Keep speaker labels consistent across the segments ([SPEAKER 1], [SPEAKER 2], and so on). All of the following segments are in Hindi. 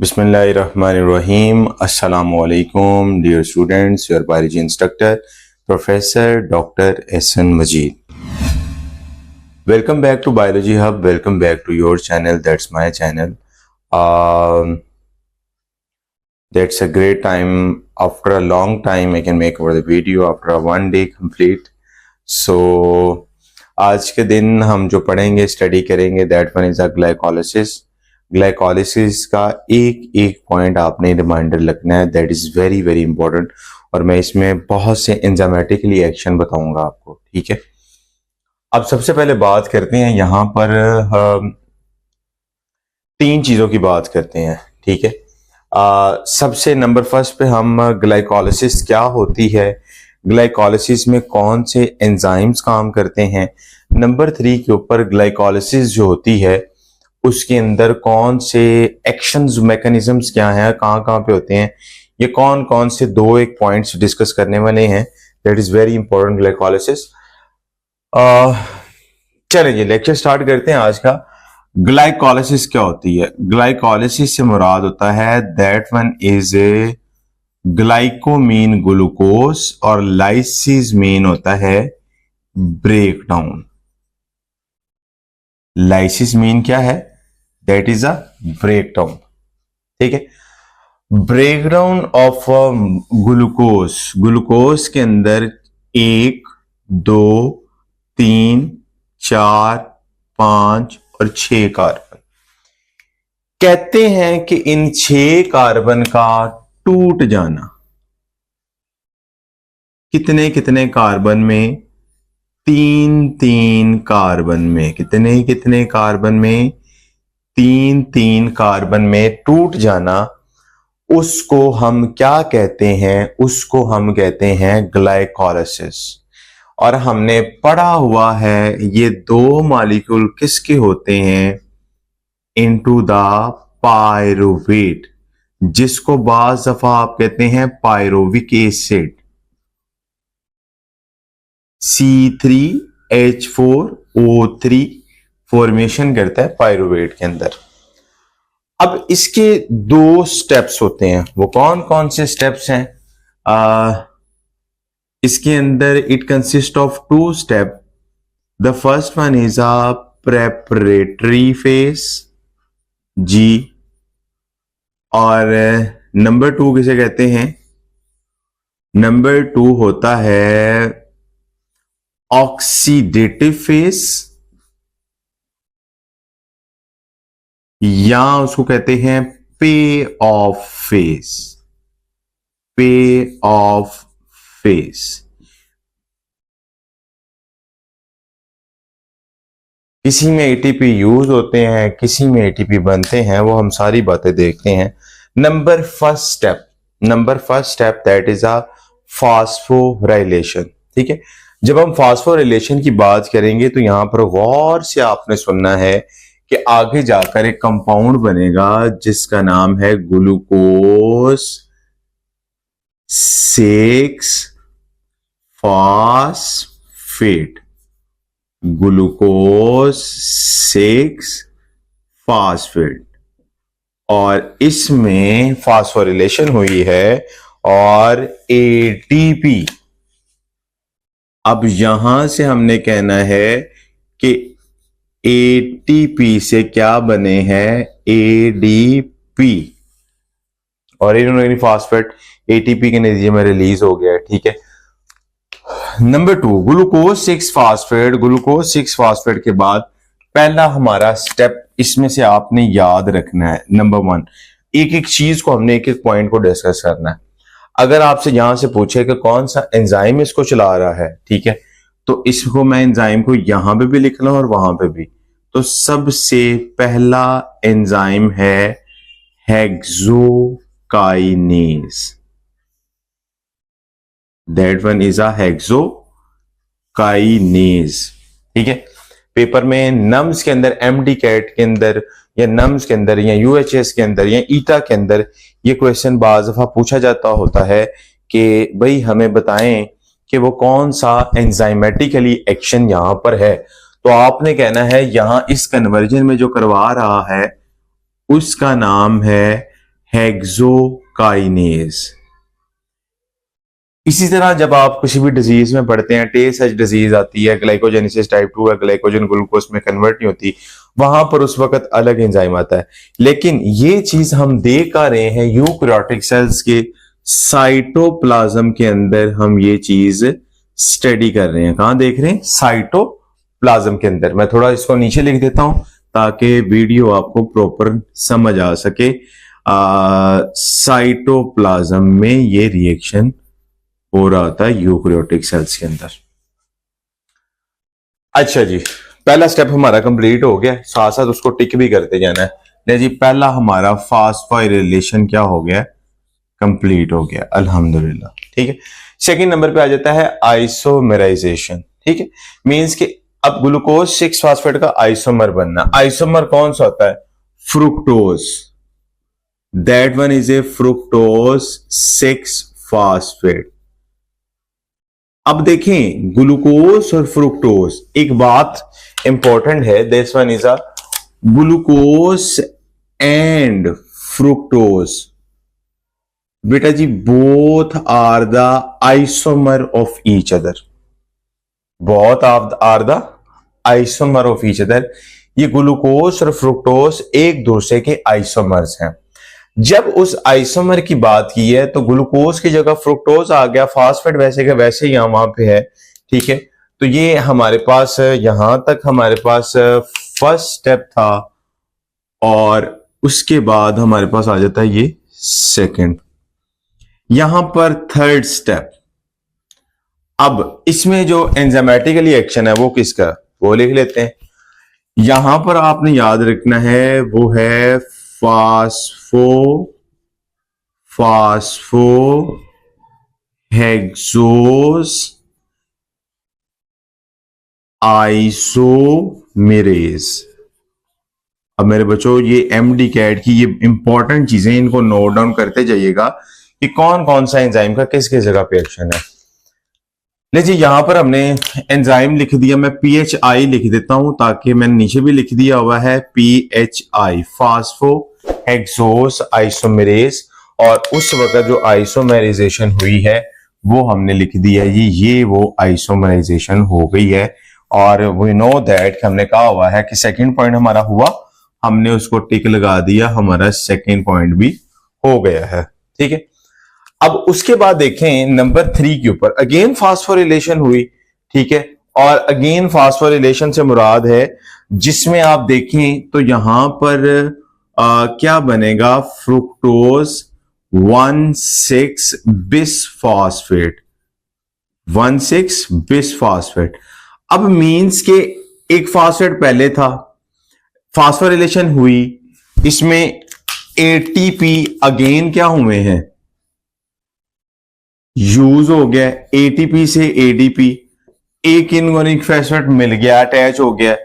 [SPEAKER 1] Bismillahirrahmanirrahim. Assalamualaikum, dear students. Your biology instructor, Professor Dr. S.N. Majid. Welcome back to Biology Hub. Welcome back to your channel. That's my channel. That's a great time. After a long time, I can make over the video after a one day complete. So, आज के दिन हम जो पढ़ेंगे, स्टडी करेंगे, that one is a glycolysis. Glycolysis का एक एक पॉइंट आपने रिमाइंडर रखना है, that is very very important. और मैं इसमें बहुत से एंजाइमेटिकली एक्शन बताऊंगा आपको, ठीक है। अब सबसे पहले बात करते हैं, यहां पर तीन चीजों की बात करते हैं, ठीक है। सबसे नंबर फर्स्ट पे हम ग्लाइकोलिसिस क्या होती है, ग्लाइकोलिसिस में कौन से एंजाइम्स काम करते हैं। नंबर 3 के ऊपर ग्लाइकोलिसिस जो होती है उसके अंदर कौन से एक्शंस मैकेनिज्म्स क्या हैं, कहाँ पे होते हैं, ये कौन कौन से दो एक पॉइंट्स डिस्कस करने वाले हैं। That is very important glycolysis. चलिए लेक्चर स्टार्ट करते हैं आज का। ग्लाइकोलिसिस क्या होती है? ग्लाइकोलिसिस से मुराद होता है that one is a glyco mean glucose और लाइसिस मीन होता है ब्रेकडाउन। लाइसिस मीन क्या है? दैट इज अ ब्रेकडाउन, ठीक है। ब्रेकडाउन ऑफ ग्लूकोज, ग्लूकोज के अंदर 1, 2, 3, 4, 5 और 6 कार्बन। कहते हैं कि इन 6 कार्बन का टूट जाना कितने कितने कार्बन में? 3 कार्बन में। कितने कितने कार्बन में? 3 कार्बन में टूट जाना, उसको हम क्या कहते हैं? उसको हम कहते हैं ग्लाइकोलिसिस। और हमने पढ़ा हुआ है ये दो मॉलिक्यूल किसके होते हैं? इनटू द पायरुवेट, जिसको बाज़ दफा आप कहते हैं पायरुविक एसिड। C3H4O3 फॉर्मेशन करता है पायरुवेट के अंदर। अब इसके दो स्टेप्स होते हैं, वो कौन कौन से स्टेप्स हैं? इसके अंदर it consist of 2 step. The first one is a preparatory phase जी, और नंबर 2 किसे कहते हैं? नंबर 2 होता है ऑक्सीडेटिव फेज, या उसको कहते हैं पे ऑफ फेज। पे ऑफ फेज। किसी में एटीपी यूज होते हैं, किसी में एटीपी बनते हैं, वो हम सारी बातें देखते हैं। Number first step that is a phosphorylation, ठीक है। जब हम फास्फोराइलेशन की बात करेंगे तो यहां पर गौर से आपने सुनना है कि आगे जाकर एक कंपाउंड बनेगा जिसका नाम है ग्लूकोज 6 फास्फेट। ग्लूकोज 6 फास्फेट, और इसमें फास्फोराइलेशन हुई है और एटीपी। अब यहां से हमने कहना है कि एटीपी से क्या बने हैं? एडीपी। और इन्होंने फास्फेट एटीपी के नतीजे में रिलीज हो गया, ठीक है। Number 2 glucose 6 phosphate. Glucose 6 phosphate के बाद पहला हमारा स्टेप इसमें से आपने याद रखना है। नंबर 1, एक एक चीज को हमने एक एक पॉइंट को डिस्कस करना है। अगर आपसे यहां से पूछे कि कौन सा एंजाइम इसको चला रहा है, ठीक है, तो इसको मैं एंजाइम को यहां पे भी लिख लूं और वहां पे भी। तो सबसे पहला एंजाइम है hexokinase. That one is a hexokinase, ठीक है। पेपर में नम्स के अंदर, एमडी कैट के अंदर, या नम्स के अंदर, या यूएचएस के अंदर, या ईटा के अंदर ये क्वेश्चन बाज़ दफा पूछा जाता होता है कि भाई हमें बताएं कि वो कौन सा एंजाइमेटिकली एक्शन यहां पर है। तो आपने कहना है यहां इस कन्वर्जन में जो करवा रहा है उसका नाम है हेक्सोकाइनेज। इसी तरह जब आप किसी भी डिजीज में पढ़ते हैं, टे सच डिजीज आती है, ग्लाइकोजेनेसिस टाइप 2 है, ग्लाइकोजन ग्लूकोज में कन्वर्ट नहीं होती, वहां पर उस वक्त अलग एंजाइम आता है। लेकिन ये चीज हम देख आ रहे हैं यूकैरियोटिक सेल्स के साइटोप्लाज्म के अंदर, हम ये चीज स्टडी कर रहे हैं। कहां देख रहे हैं? साइटोप्लाज्म के अंदर। मैं थोड़ा इसको नीचे लिख देता हूं ताकि वीडियो आपको प्रॉपर समझ आ सके। साइटोप्लाज्म में ये रिएक्शन हो रहा था यूकैरियोटिक सेल्स के अंदर। अच्छा जी, पहला स्टेप हमारा कंप्लीट हो गया, साथ साथ उसको टिक भी करते जाना है। ले जी, पहला हमारा फास्फोराइलेशन क्या हो गया? कंप्लीट हो गया, अल्हम्दुलिल्लाह। ठीक है, सेकंड नंबर पे आ जाता है आइसोमेराइजेशन। ठीक है, मींस कि अब ग्लूकोज 6 फास्फेट का आइसोमर बनना। आइसोमर कौन सा होता है? Fructose. That one is a fructose 6 phosphate. अब देखें, ग्लूकोज और फ्रुक्टोज, एक बात इंपॉर्टेंट है, this one is a glucose and fructose. बेटा जी, both are the isomer of each other. Both are the isomer of each other. ये ग्लूकोज और फ्रुक्टोज एक दूसरे के आइसोमर्स हैं। जब उस आइसोमर की बात की है तो ग्लूकोज की जगह फ्रुक्टोज आ गया, फास्फेट वैसे के वैसे ही वहां पे है। ठीक है, तो ये हमारे पास यहां तक हमारे पास फर्स्ट स्टेप था, और उसके बाद हमारे पास आ जाता है ये सेकंड। यहां पर थर्ड स्टेप। अब इसमें जो एंजाइमेटिकली एक्शन है वो किसका, वो लिख लेते हैं। यहां पर आपने याद रखना है वो है फास्फो हेक्सोज आइसोमेरेज। अब मेरे बच्चों, ये एमडी कैट की ये इंपॉर्टेंट चीजें, इनको नोट डाउन करते जाइएगा कि कौन कौन सा एंजाइम का किस किस जगह पे एक्शन है। लीजिए, यहां पर हमने एंजाइम लिख दिया, मैं PHI लिख देता हूं ताकि मैंने नीचे भी लिख दिया हुआ है PHI, फास्फो हेक्सोज आइसोमेरेज। और उस वक्त जो आइसोमेराइजेशन हुई है वो हमने लिख दिया ये वो आइसोमेराइजेशन हो गई है। और वी नो दैट, हमने कहा हुआ है कि सेकंड पॉइंट हमारा हुआ, हमने उसको टिक लगा दिया, हमारा सेकंड पॉइंट भी हो गया है। ठीक है, अब उसके बाद देखें नंबर 3 के ऊपर, अगेन फास्फोरिलेशन हुई। ठीक है, और अगेन फास्फोरिलेशन से मुराद है जिसमें आप देखें तो यहां पर क्या बनेगा? Fructose 1,6 bisphosphate, 1,6 bisphosphate. अब मींस के एक फास्फेट पहले था, फास्फोरिलेशन हुई, इसमें ATP अगेन क्या हुए हैं? यूज हो गया, ATP से ADP, एक इनऑर्गेनिक फॉस्फेट मिल गया, अटैच हो गया।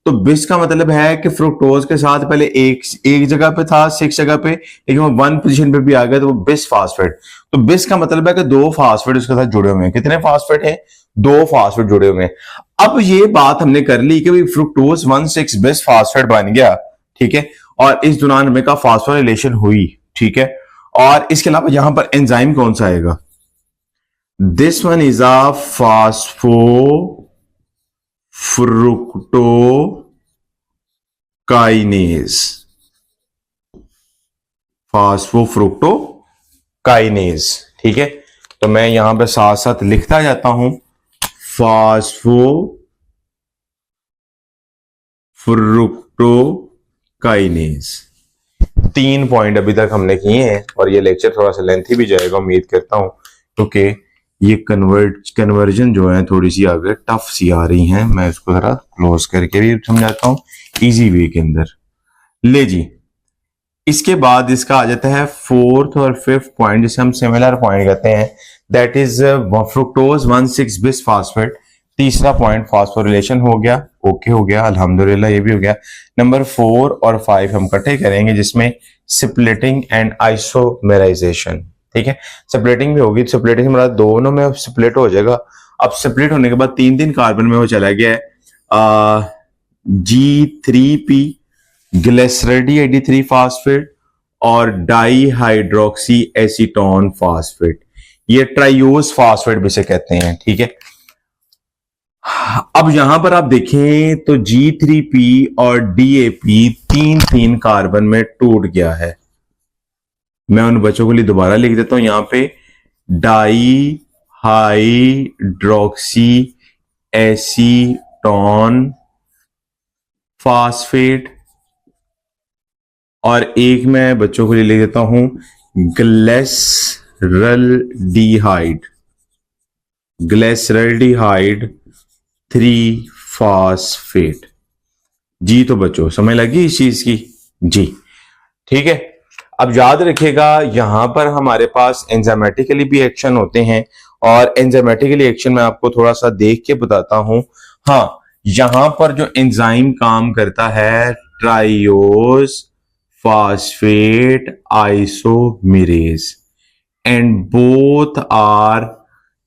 [SPEAKER 1] तो बिस का मतलब है कि फ्रुक्टोज के साथ पहले एक जगह पे था, 6 जगह पे, लेकिन वो 1 पोजीशन पे भी आ गया, तो वो बिस फास्फेट। तो बिस का मतलब है कि 2 फास्फेट उसके साथ जुड़े हुए हैं। कितने फास्फेट हैं? 2 फास्फेट जुड़े हुए हैं। अब ये बात हमने कर ली कि फ्रुक्टोज 1,6 बिस फास्फेट बन गया। ठीक है, और इस दौरान हमें का फास्फोरिलेशन हुई। ठीक है, और इसके अलावा यहां पर एंजाइम कौन सा आएगा? This one is a phosphofructokinase. फास्फोफ्रुक्टोकाइनेज। ठीक है, तो मैं यहां पे साथ साथ लिखता जाता हूं, फास्फोफ्रुक्टोकाइनेज। 3 पॉइंट अभी तक हमने किए हैं, और ये लेक्चर थोड़ा सा लेंथी भी जाएगा, उम्मीद करता हूं, क्योंकि ये कन्वर्जन जो है थोड़ी सी आगे टफ सी आ रही हैं। मैं इसको जरा क्लोज करके भी समझाता हूं इजी वे के अंदर। ले जी, इसके बाद इसका आ जाता है 4th और 5th पॉइंट, जिसे हम सिमिलर पॉइंट कहते हैं, दैट इज फ्रुक्टोज 1,6 बिस फास्फेट। तीसरा पॉइंट फास्फोरिलेशन हो गया, ओके हो गया, अल्हम्दुलिल्लाह, ये भी हो गया। नंबर 4 और 5 हम इकट्ठे करेंगे, जिसमें स्प्लिटिंग एंड आइसोमेराइजेशन। ठीक है, स्प्लिटिंग भी होगी, स्प्लिटिंग से मतलब दोनों में स्प्लिट हो जाएगा। अब स्प्लिट होने के बाद 3 कार्बन में वो चला गया है G3P ग्लिसरॉल 83 फास्फेट, और डाई हाइड्रोक्सी एसीटोन फास्फेट, ये ट्राइयोज फास्फेट भी से कहते हैं, ठीक है। अब यहां पर आप देखें तो G3P और DAP तीन तीन कार्बन में टूट गया है। मैं उन बच्चों के लिए दोबारा लिख देता हूं यहां पे, डाई हाइड्रोक्सी एसीटोन फास्फेट, और एक मैं बच्चों के लिए लिख देता हूं ग्लिसरल्डिहाइड, ग्लिसरल्डिहाइड 3 फास्फेट। जी तो बच्चों समझ लगी इस चीज की? जी ठीक है। अब याद रखिएगा यहां पर हमारे पास एंजाइमेटिकली भी एक्शन होते हैं, और एंजाइमेटिकली एक्शन मैं आपको थोड़ा सा देख के बताता हूं। हाँ, यहां पर जो एंजाइम काम करता है triose phosphate isomerase, and both are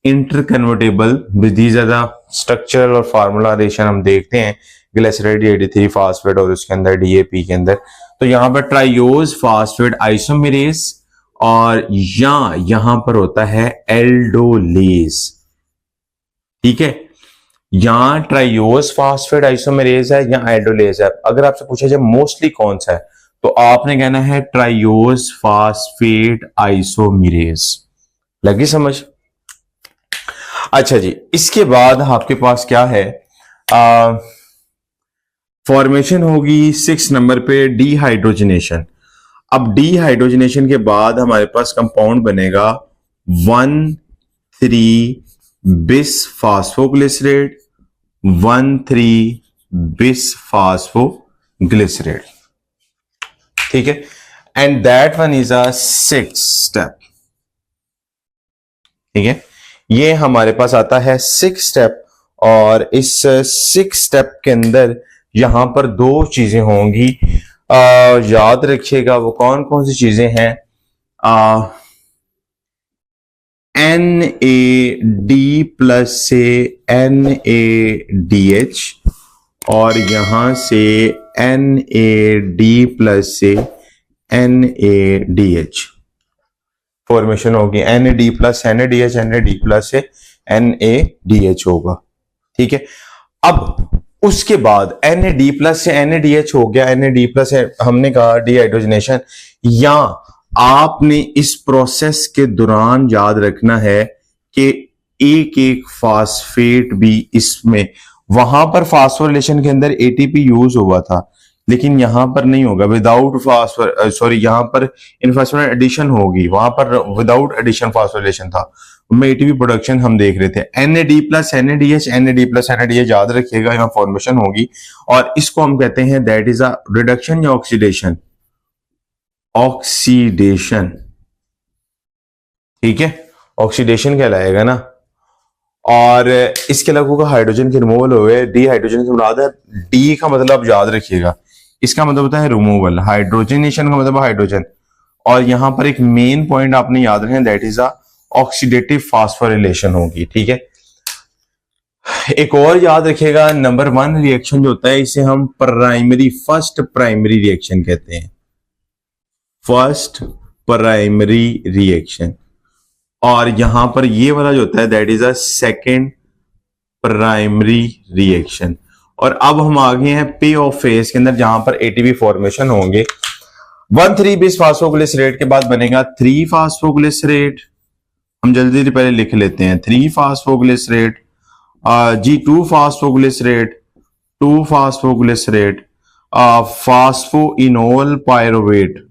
[SPEAKER 1] interconvertible. These are the structural और फार्मूलाइजेशन हम देखते हैं ग्लिसराइड 83 फास्फेट और उसके अंदर DAP के अंदर। तो यहां पर ट्राइयोज फास्फेट आइसोमेरेज, और यहां पर होता है एल्डोलेज, ठीक है। यहां ट्राइयोज फास्फेट आइसोमेरेज है या एल्डोलेज है। अगर आपसे पूछा जाए मोस्टली कौन सा है, तो आपने कहना है ट्राइयोज फास्फेट आइसोमेरेज। लगी समझ? अच्छा जी, इसके बाद आपके पास क्या है, फॉर्मेशन होगी 6 नंबर पे डीहाइड्रोजनेशन। अब डीहाइड्रोजनेशन के बाद हमारे पास कंपाउंड बनेगा 1,3 बिस फास्फोग्लिसरेट, 1,3 बिस फास्फोग्लिसरेट, ठीक है। And that one is a 6 step, ठीक है। ये हमारे पास आता है 6 स्टेप, और इस 6 स्टेप के अंदर यहां पर 2 चीजें होंगी। याद रखिएगा वो कौन कौन सी चीजें हैं। NAD+ से NADH, और यहां से NAD+ से NADH फॉर्मेशन होगी। NAD+ NADH, NAD+ से NADH होगा, ठीक है। अब उसके बाद NAD+ से NADH हो गया, NAD+ से हमने कहा डीहाइड्रोजनेशन। या आपने इस प्रोसेस के दौरान याद रखना है कि एक एक फास्फेट भी इसमें, वहां पर फास्फोरिलेशन के अंदर ATP यूज हुआ था, लेकिन यहां पर नहीं होगा। विदाउट फास्फोर सॉरी यहां पर इनफॉस्फेट एडिशन होगी, वहां पर विदाउट एडिशन फास्फोरिलेशन था, उनमें ATP प्रोडक्शन हम देख रहे थे। NAD+ NADH, NAD+ NADH याद रखिएगा, यहां फॉर्मेशन होगी, और इसको हम कहते हैं दैट इज अ रिडक्शन या ऑक्सीडेशन, ऑक्सीडेशन, ठीक है। ऑक्सीडेशन कहलाएगा ना। और इसके अलावा हाइड्रोजन के रिमूवल हुए, डीहाइड्रोजन से मुराद है, डी का मतलब याद रखिएगा, इसका मतलब होता है रिमूवल, हाइड्रोजनेशन का मतलब हाइड्रोजन। और यहां पर एक मेन पॉइंट आपने याद रखना, that is a oxidative phosphorylation होगी, ठीक है। एक और याद रखिएगा, नंबर 1 रिएक्शन जो होता है इसे हम फर्स्ट प्राइमरी रिएक्शन कहते हैं, फर्स्ट प्राइमरी रिएक्शन। और यहां पर ये वाला जो होता है that is a second primary reaction. और अब हम आ गए हैं पे ऑफ फेज के अंदर, जहां पर ATP फॉर्मेशन होंगे। 1,3 बिस फास्फोग्लिसरेट के बाद बनेगा 3 फास्फोग्लिसरेट। हम जल्दी से पहले लिख लेते हैं 3 phosphoglycerate, G2 phosphoglycerate, 2 phosphoglycerate, phosphoenol pyruvate,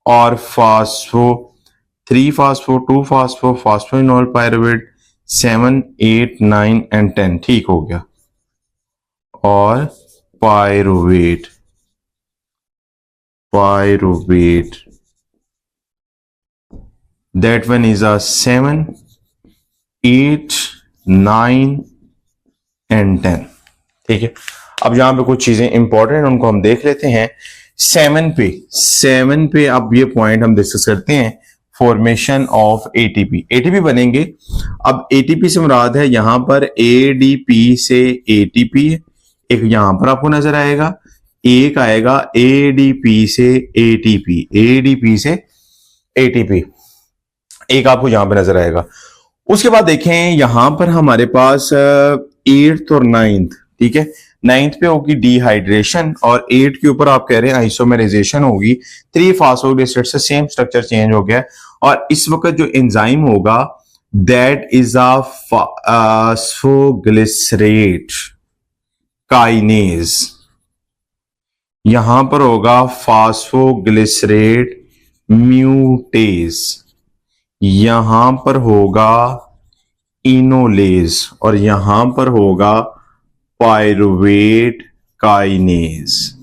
[SPEAKER 1] और 3 phospho, 2 phospho, phosphoenol pyruvate, 7, 8, 9 and 10, ठीक हो गया। और pyruvate, that one is a 7, 8, 9 and 10, ठीक है। अब यहां पे कुछ चीजें इंपॉर्टेंट उनको हम देख लेते हैं। 7 पे अब ये पॉइंट हम डिस्कस करते हैं, फॉर्मेशन ऑफ ATP बनेंगे। अब ATP से मुराद है यहां पर ADP से ATP, एक यहां पर आपको नजर आएगा, एक आएगा एडीपी से एटीपी, एडीपी से एटीपी, एक आपको यहां पे नजर आएगा। उसके बाद देखें यहां पर हमारे पास 8th और 9th, ठीक है, 9th पे होगी डिहाइड्रेशन और 8 के ऊपर आप कह रहे हैं आइसोमेराइजेशन होगी। 3 फास्फोग्लिसरेट से सेम स्ट्रक्चर चेंज हो गया और इस वक्त जो एंजाइम होगा that is a phosphoglycerate kinase. यहां पर होगा फास्फोग्लिसरेट म्यूटेज, यहां पर होगा इनोलेज और यहां पर होगा पायरुवेट काइनेज।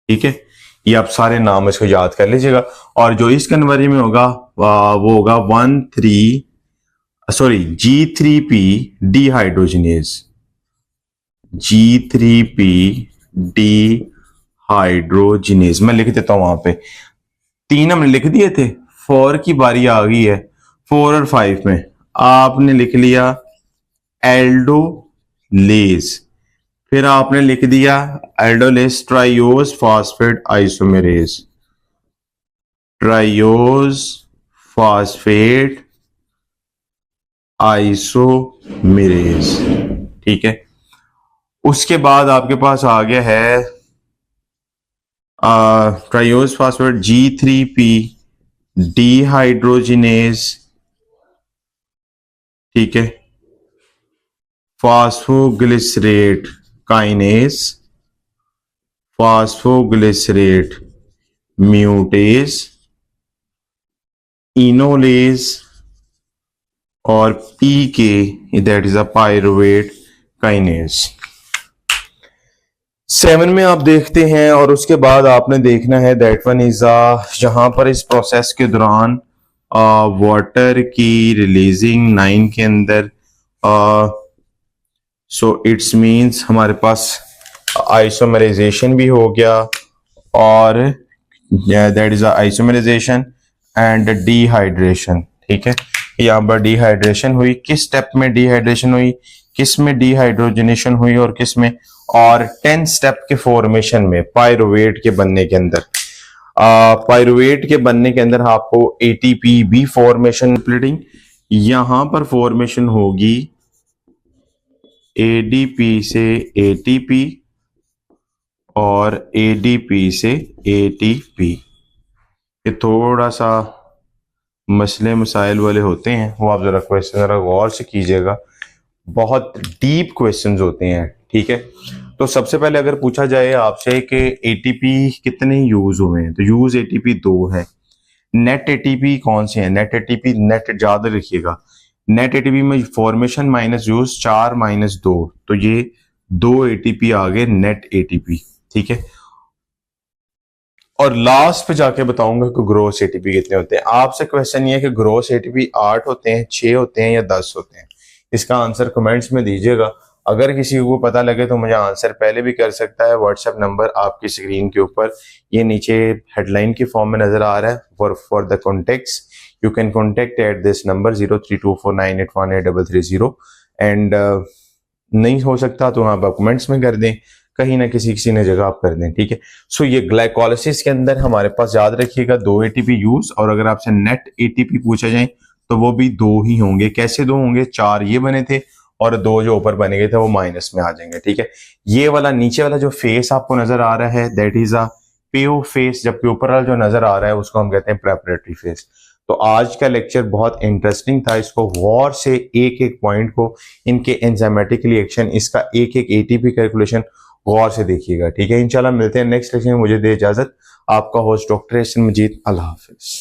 [SPEAKER 1] ठीक है, ये आप सारे नाम इसको याद कर लीजिएगा। और जो इस कन्वर्जन में होगा वो होगा G3P डिहाइड्रोजिनेज, G3P डिहाइड्रोजिनेज। मैं लिख देता हूं, वहां पे 3 हमने लिख दिए थे, 4 की बारी आ गई है। 4 और 5 में आपने लिख लिया एल्डोलेज, फिर आपने लिख दिया aldolase triose phosphate isomerase, triose phosphate isomerase. ठीक है, उसके बाद आपके पास आ गया है ट्राइयोज फास्फेट G3P डिहाइड्रोजिनेज, ठीक है, फास्फोग्लिसरेट काइनेज, फास्फोग्लिसरेट म्यूटेज, इनोलेज और PK that is a pyruvate kinase. 7 में आप देखते हैं और उसके बाद आपने देखना है दैट वन इज जहां पर इस प्रोसेस के दौरान वाटर की रिलीजिंग 9 के अंदर, सो इट्स मींस हमारे पास आइसोमराइजेशन भी हो गया और that is isomerization and dehydration. ठीक है, यहाँ पर डिहाइड्रेशन हुई, किस स्टेप में डिहाइड्रेशन हुई, किस में डिहाइड्रोजनेशन हुई और किस में, और 10 स्टेप के फॉर्मेशन में पायरुवेट के बनने के अंदर, पायरुवेट के बनने के अंदर आपको एटीपी भी फॉर्मेशन प्लेटिंग, यहां पर फॉर्मेशन होगी एडीपी से एटीपी और एडीपी से एटीपी। ये थोड़ा सा मसले मसाइल वाले होते हैं, वो आप जरा क्वेश्चन जरा गौर से कीजिएगा, बहुत डीप क्वेश्चंस होते हैं। ठीक है, तो सबसे पहले अगर पूछा जाए आपसे कि एटीपी कितने यूज हुए हैं, तो यूज एटीपी 2 है। नेट एटीपी कौन से हैं, नेट एटीपी, नेट याद रखिएगा, नेट एटीपी में फॉर्मेशन माइनस यूज 4 माइनस 2, तो ये 2 एटीपी आ गए नेट एटीपी। ठीक है, और लास्ट पे जाके बताऊंगा कि ग्रोस एटीपी कितने होते हैं। आपसे क्वेश्चन ये है कि ग्रोस एटीपी 8 होते हैं, 6 होते हैं या 10 होते हैं। इसका आंसर कमेंट्स में दीजिएगा। अगर किसी को पता लगे तो मुझे आंसर पहले भी कर सकता है। व्हाट्सएप नंबर आपकी स्क्रीन के ऊपर ये नीचे हेडलाइन के फॉर्म में नजर आ रहा है। For the contacts you can contact at this number 032498183330 and नहीं हो सकता तो आप कमेंट्स में कर दें, कहीं ना किसी ने जगह आप कर दें। ठीक है, सो ये ग्लाइकोलाइसिस के अंदर हमारे पास याद रखिएगा 2 एटीपी यूज, और अगर आपसे नेट एटीपी पूछा जाए तो वो भी 2 ही होंगे। कैसे 2 होंगे, 4 ये बने थे और 2 जो ऊपर बने गए थे वो माइनस में आ जाएंगे। ठीक है, ये वाला नीचे वाला जो फेस आपको नजर आ रहा है दैट इज अ पेओ फेस, जबकि ऊपर वाला जो नजर आ रहा है उसको हम कहते हैं प्रेपरेटरी फेस। तो आज का लेक्चर बहुत इंटरेस्टिंग था, इसको गौर से एक एक पॉइंट को, इनके एंजाइमेटिक रिएक्शन, इसका एक एक एटीपी कैलकुलेशन गौर से देखिएगा। ठीक है, इंशाल्लाह मिलते हैं नेक्स्ट लेक्चर में। मुझे दे इजाजत, आपका होस्ट डॉक्टर एहसन मजीद। अल्लाह हाफिज।